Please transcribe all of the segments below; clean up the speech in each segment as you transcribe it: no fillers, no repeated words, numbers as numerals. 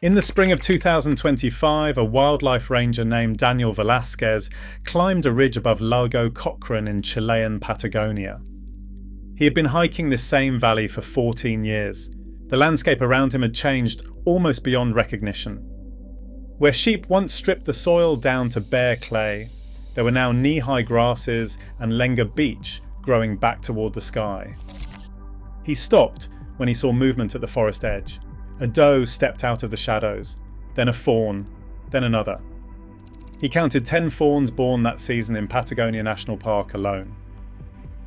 In the spring of 2025, a wildlife ranger named Daniel Velasquez climbed a ridge above Lago Cochrane in Chilean Patagonia. He had been hiking this same valley for 14 years. The landscape around him had changed almost beyond recognition. Where sheep once stripped the soil down to bare clay, there were now knee-high grasses and Lenga beach growing back toward the sky. He stopped when he saw movement at the forest edge. A doe stepped out of the shadows, then a fawn, then another. He counted 10 fawns born that season in Patagonia National Park alone.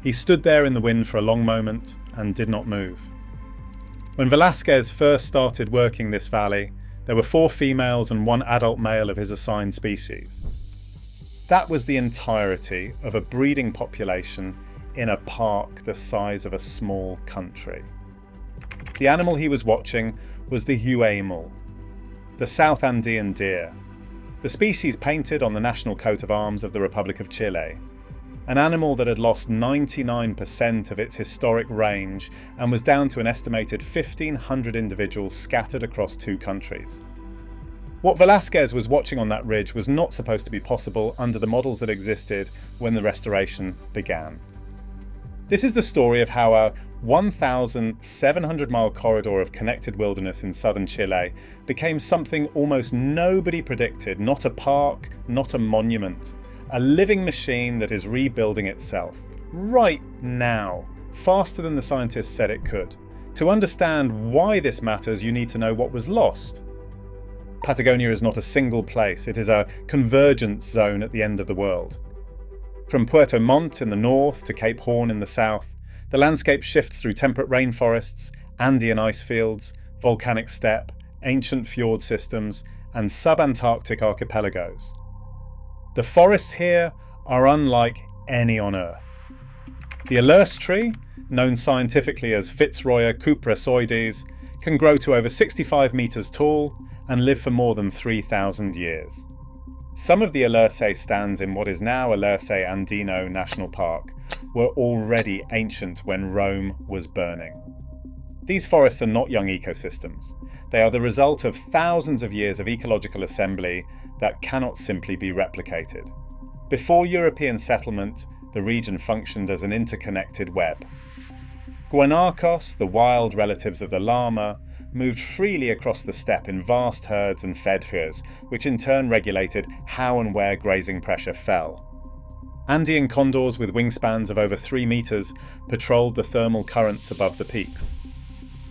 He stood there in the wind for a long moment and did not move. When Velasquez first started working this valley, there were 4 females and 1 adult male of his assigned species. That was the entirety of a breeding population in a park the size of a small country. The animal he was watching was the huemul, the South Andean deer, the species painted on the national coat of arms of the Republic of Chile, an animal that had lost 99% of its historic range and was down to an estimated 1,500 individuals scattered across 2 countries. What Velasquez was watching on that ridge was not supposed to be possible under the models that existed when the restoration began. This is the story of how a 1,700-mile corridor of connected wilderness in southern Chile became something almost nobody predicted, not a park, not a monument, a living machine that is rebuilding itself, right now, faster than the scientists said it could. To understand why this matters, you need to know what was lost. Patagonia is not a single place, it is a convergence zone at the end of the world. From Puerto Montt in the north to Cape Horn in the south, the landscape shifts through temperate rainforests, Andean ice fields, volcanic steppe, ancient fjord systems, and subantarctic archipelagos. The forests here are unlike any on Earth. The Alurse tree, known scientifically as Fitzroya cupressoides, can grow to over 65 metres tall and live for more than 3,000 years. Some of the Alurse stands in what is now Alurse Andino National Park were already ancient when Rome was burning. These forests are not young ecosystems. They are the result of thousands of years of ecological assembly that cannot simply be replicated. Before European settlement, the region functioned as an interconnected web. Guanacos, the wild relatives of the llama, moved freely across the steppe in vast herds and fedhers, which in turn regulated how and where grazing pressure fell. Andean condors with wingspans of over 3 meters patrolled the thermal currents above the peaks.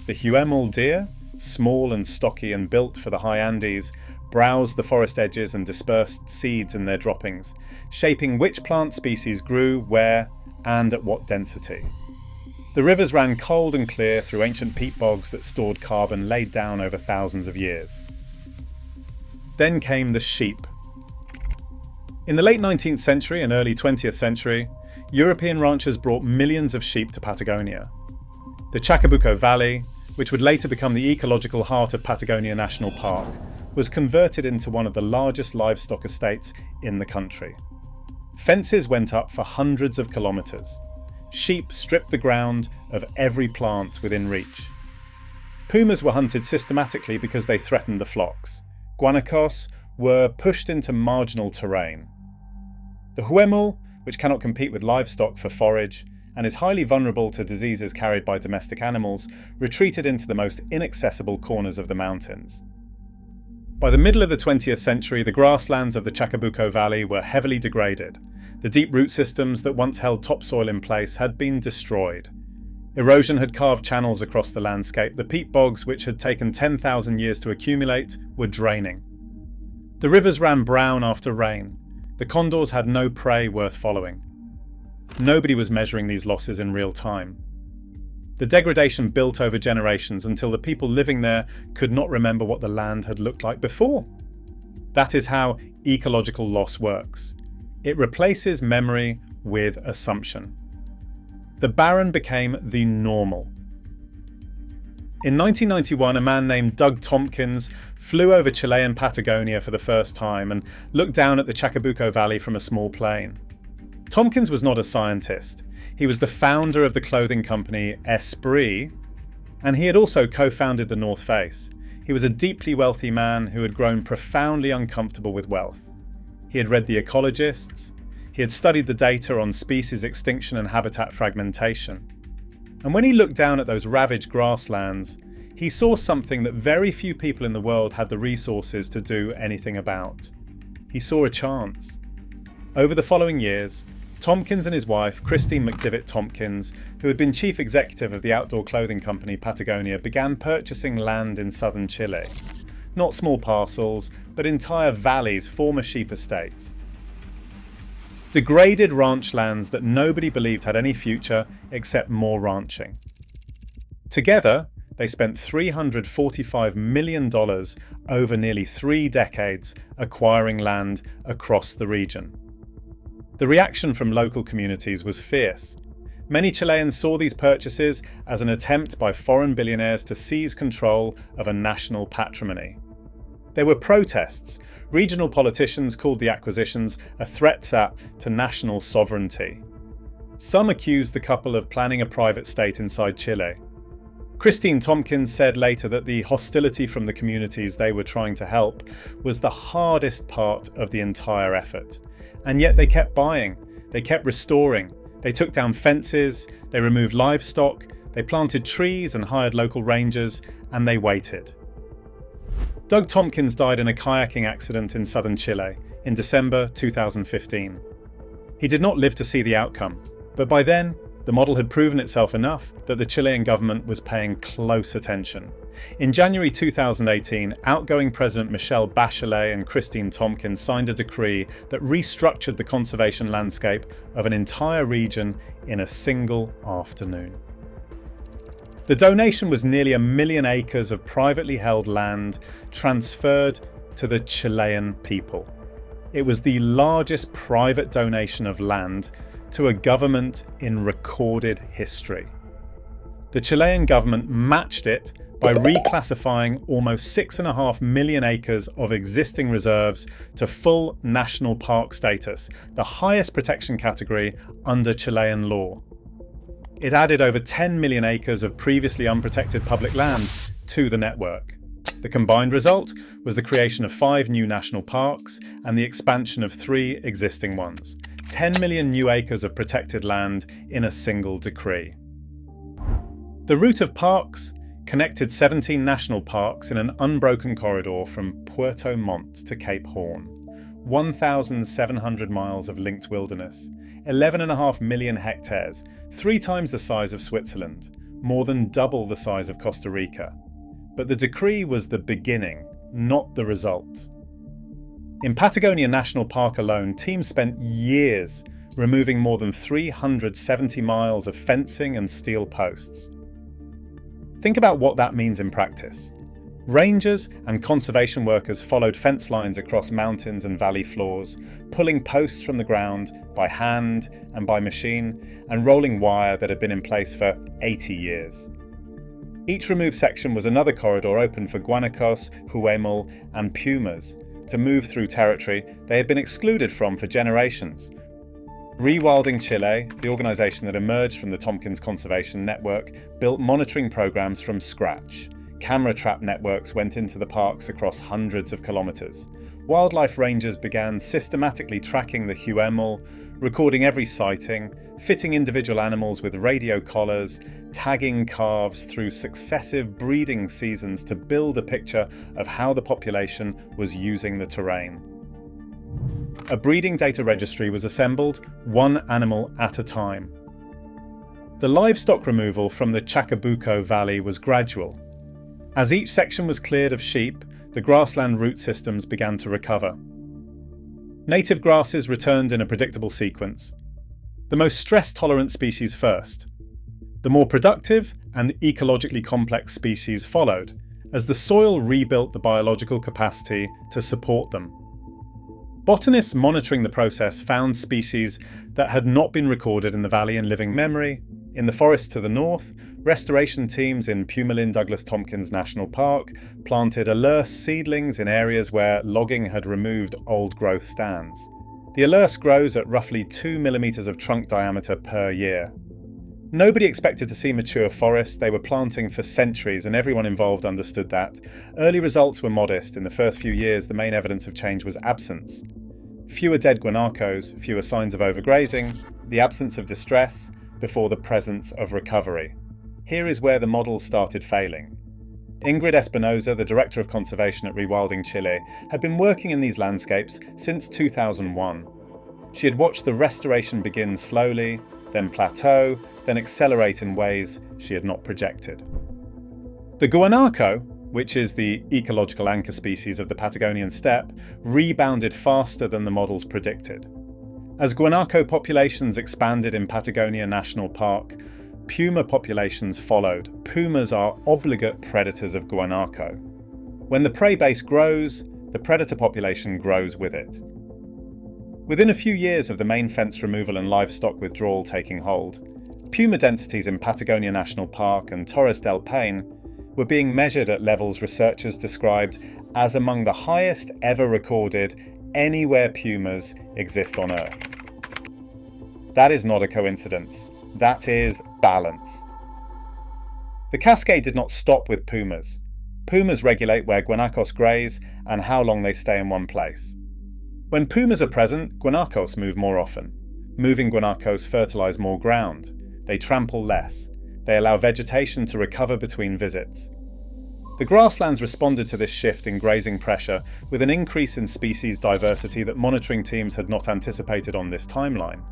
The huemul deer, small and stocky and built for the high Andes, browsed the forest edges and dispersed seeds in their droppings, shaping which plant species grew where and at what density. The rivers ran cold and clear through ancient peat bogs that stored carbon laid down over thousands of years. Then came the sheep. In the late 19th century and early 20th century, European ranchers brought millions of sheep to Patagonia. The Chacabuco Valley, which would later become the ecological heart of Patagonia National Park, was converted into one of the largest livestock estates in the country. Fences went up for hundreds of kilometres. Sheep stripped the ground of every plant within reach. Pumas were hunted systematically because they threatened the flocks. Guanacos were pushed into marginal terrain. The huemul, which cannot compete with livestock for forage and is highly vulnerable to diseases carried by domestic animals, retreated into the most inaccessible corners of the mountains. By the middle of the 20th century, the grasslands of the Chacabuco Valley were heavily degraded. The deep root systems that once held topsoil in place had been destroyed. Erosion had carved channels across the landscape. The peat bogs, which had taken 10,000 years to accumulate, were draining. The rivers ran brown after rain. The condors had no prey worth following. Nobody was measuring these losses in real time. The degradation built over generations until the people living there could not remember what the land had looked like before. That is how ecological loss works. It replaces memory with assumption. The barren became the normal. In 1991, a man named Doug Tompkins flew over Chilean Patagonia for the first time and looked down at the Chacabuco Valley from a small plane. Tompkins was not a scientist. He was the founder of the clothing company Esprit, and he had also co-founded the North Face. He was a deeply wealthy man who had grown profoundly uncomfortable with wealth. He had read The Ecologists. He had studied the data on species extinction and habitat fragmentation. And when he looked down at those ravaged grasslands, he saw something that very few people in the world had the resources to do anything about. He saw a chance. Over the following years, Tompkins and his wife, Christine McDivitt Tompkins, who had been chief executive of the outdoor clothing company Patagonia, began purchasing land in southern Chile. Not small parcels, but entire valleys, former sheep estates. Degraded ranch lands that nobody believed had any future except more ranching. Together, they spent $345 million over nearly 3 decades acquiring land across the region. The reaction from local communities was fierce. Many Chileans saw these purchases as an attempt by foreign billionaires to seize control of a national patrimony. There were protests. Regional politicians called the acquisitions a threat to national sovereignty. Some accused the couple of planning a private state inside Chile. Christine Tompkins said later that the hostility from the communities they were trying to help was the hardest part of the entire effort. And yet they kept buying, they kept restoring, they took down fences, they removed livestock, they planted trees and hired local rangers, and they waited. Doug Tompkins died in a kayaking accident in southern Chile in December 2015. He did not live to see the outcome, but by then, the model had proven itself enough that the Chilean government was paying close attention. In January 2018, outgoing President Michelle Bachelet and Christine Tompkins signed a decree that restructured the conservation landscape of an entire region in a single afternoon. The donation was nearly 1 million acres of privately held land transferred to the Chilean people. It was the largest private donation of land to a government in recorded history. The Chilean government matched it by reclassifying almost 6.5 million acres of existing reserves to full national park status, the highest protection category under Chilean law. It added over 10 million acres of previously unprotected public land to the network. The combined result was the creation of 5 new national parks and the expansion of 3 existing ones. 10 million new acres of protected land in a single decree. The route of parks connected 17 national parks in an unbroken corridor from Puerto Montt to Cape Horn. 1,700 miles of linked wilderness, 11.5 million hectares, 3 times the size of Switzerland, more than double the size of Costa Rica. But the decree was the beginning, not the result. In Patagonia National Park alone, teams spent years removing more than 370 miles of fencing and steel posts. Think about what that means in practice. Rangers and conservation workers followed fence lines across mountains and valley floors, pulling posts from the ground by hand and by machine, and rolling wire that had been in place for 80 years. Each removed section was another corridor open for guanacos, huemul, and pumas to move through territory they had been excluded from for generations. Rewilding Chile, the organisation that emerged from the Tompkins Conservation Network, built monitoring programmes from scratch. Camera trap networks went into the parks across hundreds of kilometres. Wildlife rangers began systematically tracking the huemul, recording every sighting, fitting individual animals with radio collars, tagging calves through successive breeding seasons to build a picture of how the population was using the terrain. A breeding data registry was assembled, 1 animal at a time. The livestock removal from the Chacabuco Valley was gradual. As each section was cleared of sheep, the grassland root systems began to recover. Native grasses returned in a predictable sequence. The most stress-tolerant species first. The more productive and ecologically complex species followed, as the soil rebuilt the biological capacity to support them. Botanists monitoring the process found species that had not been recorded in the valley in living memory. In the forest to the north, restoration teams in Pumalin Douglas Tompkins National Park planted Alurse seedlings in areas where logging had removed old-growth stands. The Alurse grows at roughly 2 millimeters of trunk diameter per year. Nobody expected to see mature forests. They were planting for centuries, and everyone involved understood that. Early results were modest. In the first few years, the main evidence of change was absence. Fewer dead guanacos, fewer signs of overgrazing, the absence of distress before the presence of recovery. Here is where the models started failing. Ingrid Espinosa, the Director of Conservation at Rewilding Chile, had been working in these landscapes since 2001. She had watched the restoration begin slowly, then plateau, then accelerate in ways she had not projected. The guanaco, which is the ecological anchor species of the Patagonian steppe, rebounded faster than the models predicted. As guanaco populations expanded in Patagonia National Park, puma populations followed. Pumas are obligate predators of guanaco. When the prey base grows, the predator population grows with it. Within a few years of the main fence removal and livestock withdrawal taking hold, puma densities in Patagonia National Park and Torres del Paine were being measured at levels researchers described as among the highest ever recorded anywhere pumas exist on Earth. That is not a coincidence. That is balance. The cascade did not stop with pumas. Pumas regulate where guanacos graze and how long they stay in one place. When pumas are present, guanacos move more often. Moving guanacos fertilize more ground. They trample less. They allow vegetation to recover between visits. The grasslands responded to this shift in grazing pressure with an increase in species diversity that monitoring teams had not anticipated on this timeline.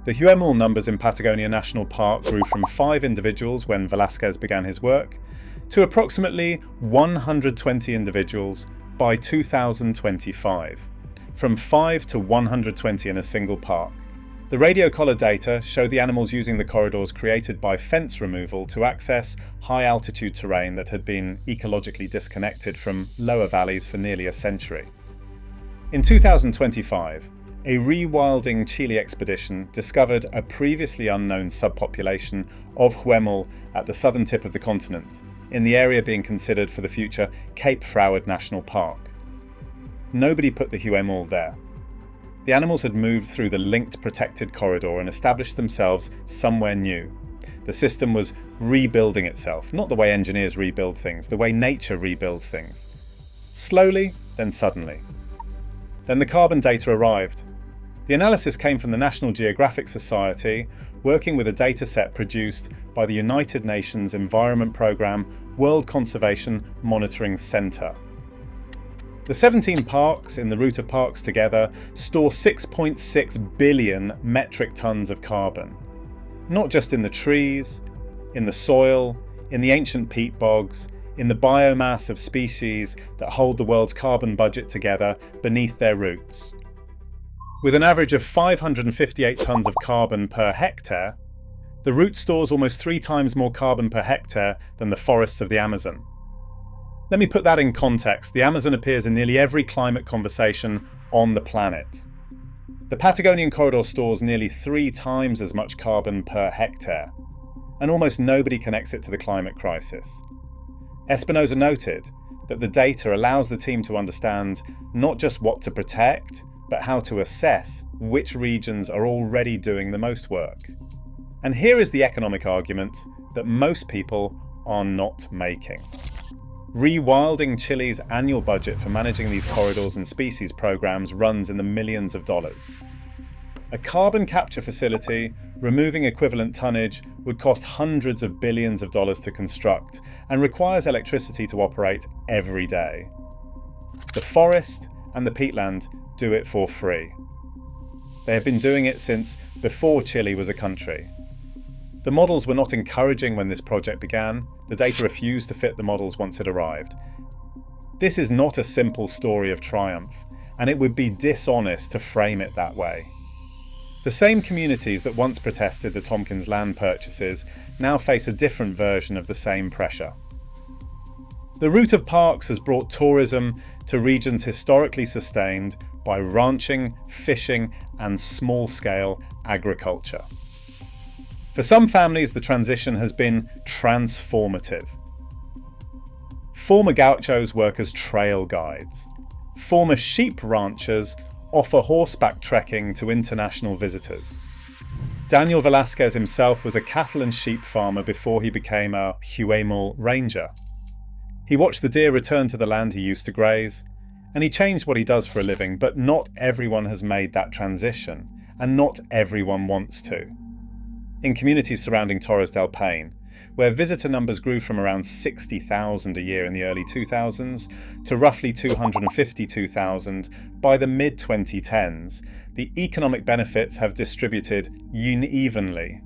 The huemul numbers in Patagonia National Park grew from 5 individuals when Velázquez began his work to approximately 120 individuals by 2025. From 5 to 120 in a single park. The radio collar data show the animals using the corridors created by fence removal to access high-altitude terrain that had been ecologically disconnected from lower valleys for nearly a century. In 2025, a rewilding Chile expedition discovered a previously unknown subpopulation of huemul at the southern tip of the continent, in the area being considered for the future Cape Froward National Park. Nobody put the huemul there. The animals had moved through the linked protected corridor and established themselves somewhere new. The system was rebuilding itself, not the way engineers rebuild things, the way nature rebuilds things. Slowly, then suddenly. Then the carbon data arrived. The analysis came from the National Geographic Society, working with a data set produced by the United Nations Environment Programme World Conservation Monitoring Centre. The 17 parks in the route of parks together store 6.6 billion metric tons of carbon. Not just in the trees, in the soil, in the ancient peat bogs, in the biomass of species that hold the world's carbon budget together beneath their roots. With an average of 558 tons of carbon per hectare, the root stores almost 3 times more carbon per hectare than the forests of the Amazon. Let me put that in context. The Amazon appears in nearly every climate conversation on the planet. The Patagonian corridor stores nearly 3 times as much carbon per hectare, and almost nobody connects it to the climate crisis. Espinosa noted that the data allows the team to understand not just what to protect, but how to assess which regions are already doing the most work. And here is the economic argument that most people are not making. Rewilding Chile's annual budget for managing these corridors and species programs runs in the millions of dollars. A carbon capture facility, removing equivalent tonnage, would cost hundreds of billions of dollars to construct and requires electricity to operate every day. The forest and the peatland do it for free. They have been doing it since before Chile was a country. The models were not encouraging when this project began. The data refused to fit the models once it arrived. This is not a simple story of triumph, and it would be dishonest to frame it that way. The same communities that once protested the Tompkins land purchases now face a different version of the same pressure. The route of parks has brought tourism to regions historically sustained by ranching, fishing, and small-scale agriculture. For some families, the transition has been transformative. Former gauchos work as trail guides. Former sheep ranchers offer horseback trekking to international visitors. Daniel Velasquez himself was a cattle and sheep farmer before he became a rewilding ranger. He watched the deer return to the land he used to graze, and he changed what he does for a living, but not everyone has made that transition, and not everyone wants to. In communities surrounding Torres del Paine, where visitor numbers grew from around 60,000 a year in the early 2000s to roughly 252,000 by the mid-2010s, the economic benefits have distributed unevenly.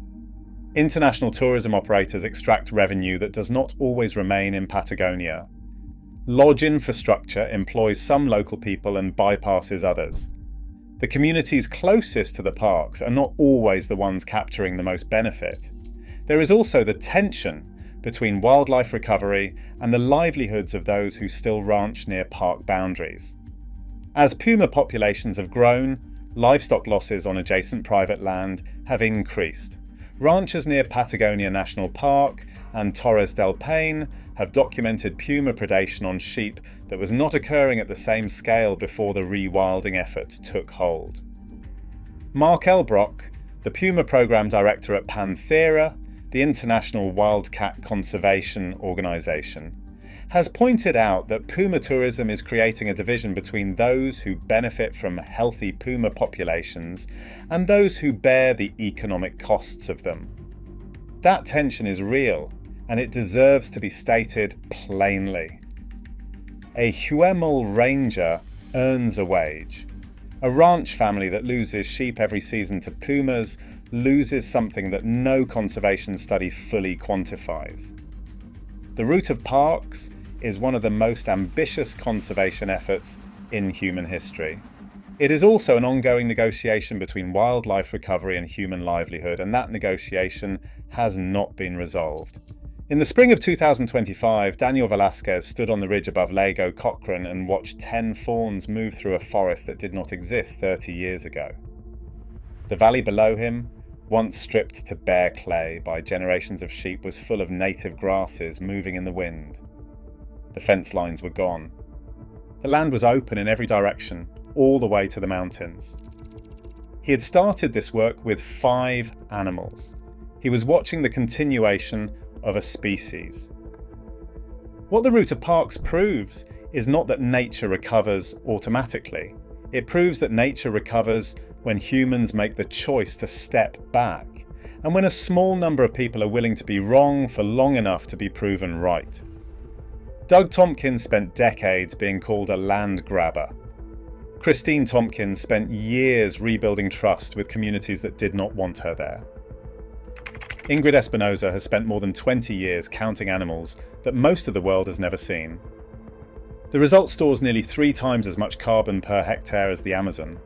International tourism operators extract revenue that does not always remain in Patagonia. Lodge infrastructure employs some local people and bypasses others. The communities closest to the parks are not always the ones capturing the most benefit. There is also the tension between wildlife recovery and the livelihoods of those who still ranch near park boundaries. As puma populations have grown, livestock losses on adjacent private land have increased. Ranchers near Patagonia National Park and Torres del Paine have documented puma predation on sheep that was not occurring at the same scale before the rewilding effort took hold. Mark Elbrock, the Puma Program Director at Panthera, the International Wildcat Conservation Organization, has pointed out that puma tourism is creating a division between those who benefit from healthy puma populations and those who bear the economic costs of them. That tension is real, and it deserves to be stated plainly. A rewilding ranger earns a wage. A ranch family that loses sheep every season to pumas loses something that no conservation study fully quantifies. The route of parks is one of the most ambitious conservation efforts in human history. It is also an ongoing negotiation between wildlife recovery and human livelihood, and that negotiation has not been resolved. In the spring of 2025, Daniel Velasquez stood on the ridge above Lago Cochrane and watched 10 fawns move through a forest that did not exist 30 years ago. The valley below him, once stripped to bare clay by generations of sheep, was full of native grasses moving in the wind. The fence lines were gone. The land was open in every direction, all the way to the mountains. He had started this work with 5 animals. He was watching the continuation of a species. What the route of parks proves is not that nature recovers automatically. It proves that nature recovers when humans make the choice to step back, and when a small number of people are willing to be wrong for long enough to be proven right. Doug Tompkins spent decades being called a land grabber. Christine Tompkins spent years rebuilding trust with communities that did not want her there. Ingrid Espinosa has spent more than 20 years counting animals that most of the world has never seen. The result stores nearly 3 times as much carbon per hectare as the Amazon.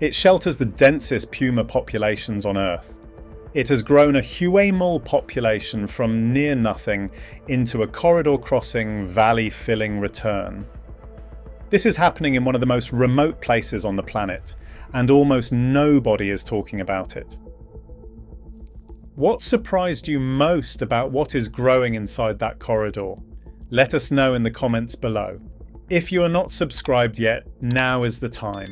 It shelters the densest puma populations on Earth. It has grown a rewilding population from near nothing into a corridor-crossing, valley-filling return. This is happening in one of the most remote places on the planet, and almost nobody is talking about it. What surprised you most about what is growing inside that corridor? Let us know in the comments below. If you are not subscribed yet, now is the time.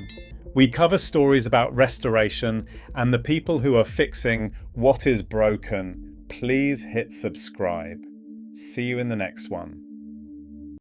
We cover stories about restoration and the people who are fixing what is broken. Please hit subscribe. See you in the next one.